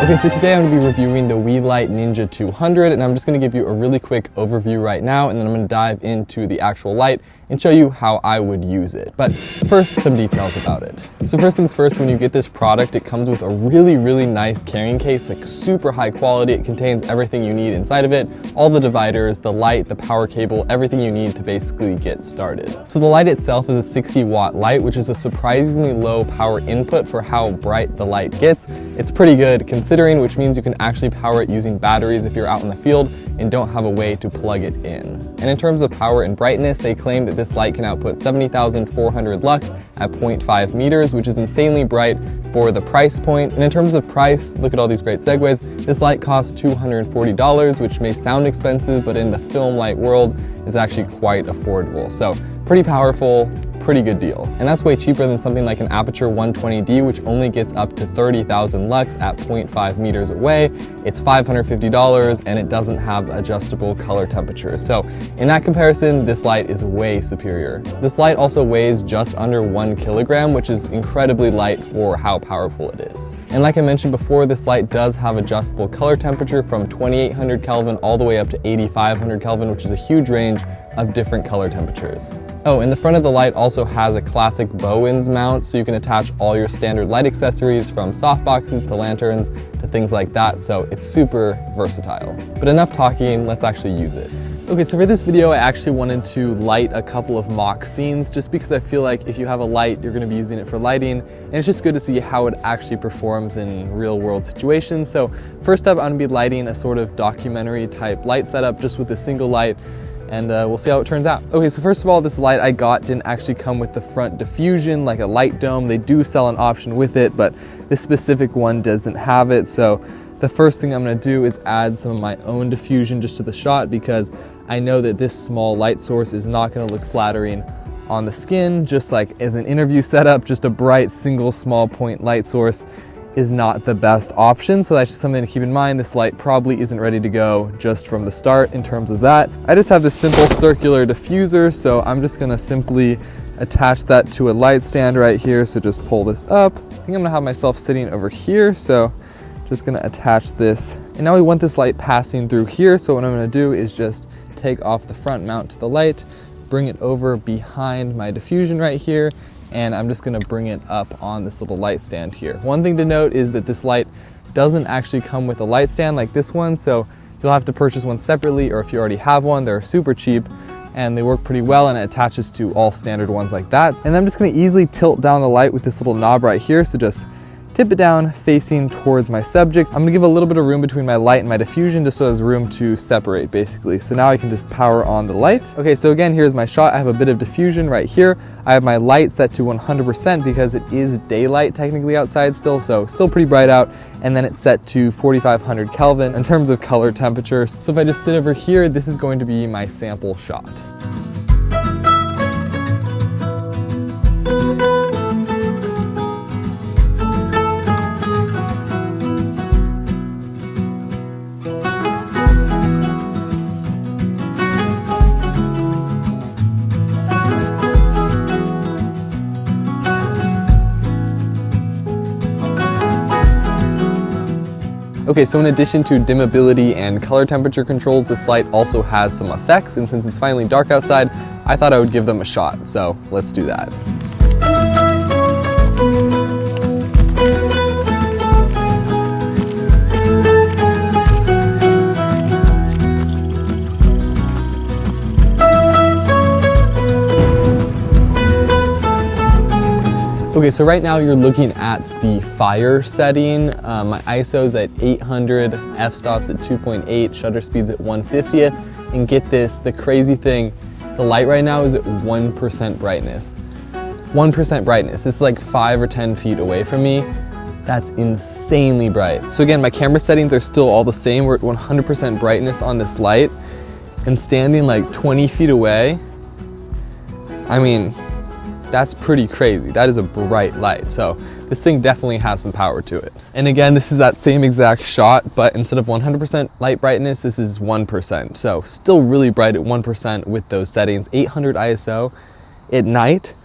Okay, so today I'm going to be reviewing the Weeylite Ninja200, and I'm just going to give you a really quick overview right now, and then I'm going to dive into the actual light and show you how I would use it. But first, some details about it. So first things first, when you get this product, it comes with a really nice carrying case, like super high quality. It contains everything you need inside of it, all the dividers, the light, the power cable, everything you need to basically get started. So the light itself is a 60 watt light, which is a surprisingly low power input for how bright the light gets. It's pretty good considering, which means you can actually power it using batteries if you're out in the field and don't have a way to plug it in. And in terms of power and brightness, they claim that this light can output 70,400 lux at 0.5 meters, which is insanely bright for the price point. And in terms of price, look at all these great segues. This light costs $240, which may sound expensive, but in the film light world is actually quite affordable. So pretty powerful, pretty good deal. And that's way cheaper than something like an Aperture 120D, which only gets up to 30,000 lux at 0.5 meters away. It's $550 and it doesn't have adjustable color temperature. So in that comparison, this light is way superior. This light also weighs just under 1 kilogram, which is incredibly light for how powerful it is. And like I mentioned before, this light does have adjustable color temperature from 2800 Kelvin all the way up to 8500 Kelvin, which is a huge range of different color temperatures. Oh, and the front of the light also has a classic Bowens mount, so you can attach all your standard light accessories from softboxes to lanterns to things like that, so it's super versatile. But enough talking, let's actually use it. Okay, so for this video, I actually wanted to light a couple of mock scenes just because I feel like if you have a light, you're gonna be using it for lighting, and it's just good to see how it actually performs in real world situations. So first up, I'm gonna be lighting a sort of documentary type light setup just with a single light, and we'll see how it turns out. Okay, so first of all, this light I got didn't actually come with the front diffusion like a light dome. They do sell an option with it, but this specific one doesn't have it. So the first thing I'm gonna do is add some of my own diffusion just to the shot, because I know that this small light source is not gonna look flattering on the skin. Just like as an interview setup, just a bright single small point light source is not the best option. So that's just something to keep in mind. This light probably isn't ready to go just from the start in terms of that. I just have this simple circular diffuser, so I'm just gonna simply attach that to a light stand right here. So just pull this up. I think I'm gonna have myself sitting over here, so just gonna attach this. And now we want this light passing through here, so what I'm gonna do is just take off the front mount to the light, bring it over behind my diffusion right here, and I'm just gonna bring it up on this little light stand here. One thing to note is that this light doesn't actually come with a light stand like this one, so you'll have to purchase one separately, or if you already have one, they're super cheap and they work pretty well, and it attaches to all standard ones like that. And I'm just gonna easily tilt down the light with this little knob right here, so just tip it down facing towards my subject. I'm gonna give a little bit of room between my light and my diffusion just so there's room to separate basically. So now I can just power on the light. Okay, so again, here's my shot. I have a bit of diffusion right here. I have my light set to 100% because it is daylight technically outside still, so still pretty bright out. And then it's set to 4500 Kelvin in terms of color temperature. So if I just sit over here, this is going to be my sample shot. Okay, so in addition to dimmability and color temperature controls, this light also has some effects, and since it's finally dark outside, I thought I would give them a shot, so let's do that. Okay, so right now you're looking at the fire setting. My ISO is at 800, f-stops at 2.8, shutter speed's at 1/50th, and get this, the crazy thing, the light right now is at 1% brightness. 1% brightness, this is like 5 or 10 feet away from me. That's insanely bright. So again, my camera settings are still all the same. We're at 100% brightness on this light, and standing like 20 feet away, I mean, that's pretty crazy. That is a bright light. So this thing definitely has some power to it. And again, this is that same exact shot, but instead of 100% light brightness, this is 1%. So still really bright at 1% with those settings. 800 ISO at night.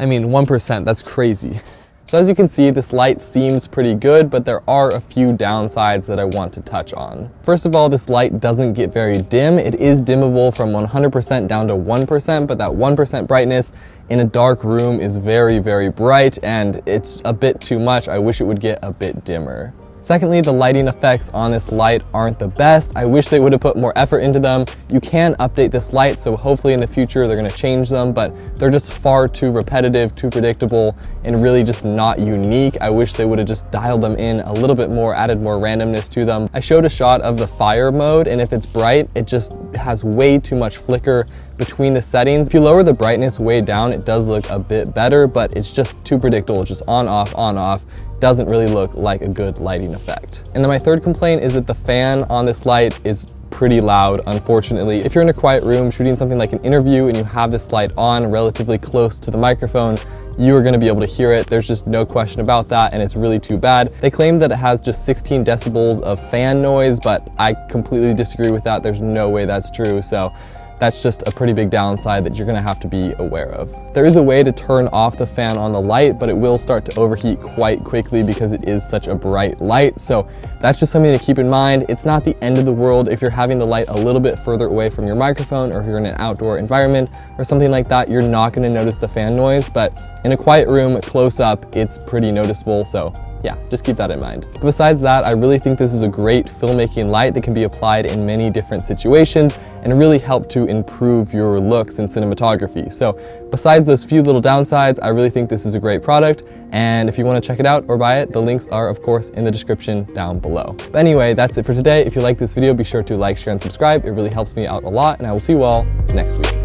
I mean, 1%, that's crazy. So as you can see, this light seems pretty good, but there are a few downsides that I want to touch on. First of all, this light doesn't get very dim. It is dimmable from 100% down to 1%, but that 1% brightness in a dark room is very, very bright, and it's a bit too much. I wish it would get a bit dimmer. Secondly, the lighting effects on this light aren't the best. I wish they would have put more effort into them. You can update this light, so hopefully in the future they're going to change them, but they're just far too repetitive, too predictable, and really just not unique. I wish they would have just dialed them in a little bit more, added more randomness to them. I showed a shot of the fire mode, and if it's bright, it just has way too much flicker between the settings. If you lower the brightness way down, it does look a bit better, but it's just too predictable. It's just on, off. Doesn't really look like a good lighting effect. And then my third complaint is that the fan on this light is pretty loud, unfortunately. If you're in a quiet room shooting something like an interview and you have this light on relatively close to the microphone, you are going to be able to hear it. There's just no question about that, and it's really too bad. They claim that it has just 16 decibels of fan noise, but I completely disagree with that. There's no way that's true. So that's just a pretty big downside that you're gonna have to be aware of. There is a way to turn off the fan on the light, but it will start to overheat quite quickly because it is such a bright light. So that's just something to keep in mind. It's not the end of the world if you're having the light a little bit further away from your microphone, or if you're in an outdoor environment or something like that, you're not gonna notice the fan noise. But in a quiet room, close up, it's pretty noticeable. So yeah, just keep that in mind. But besides that, I really think this is a great filmmaking light that can be applied in many different situations and really help to improve your looks in cinematography. So besides those few little downsides, I really think this is a great product. And if you want to check it out or buy it, the links are of course in the description down below. But anyway, that's it for today. If you like this video, be sure to like, share, and subscribe. It really helps me out a lot, and I will see you all next week.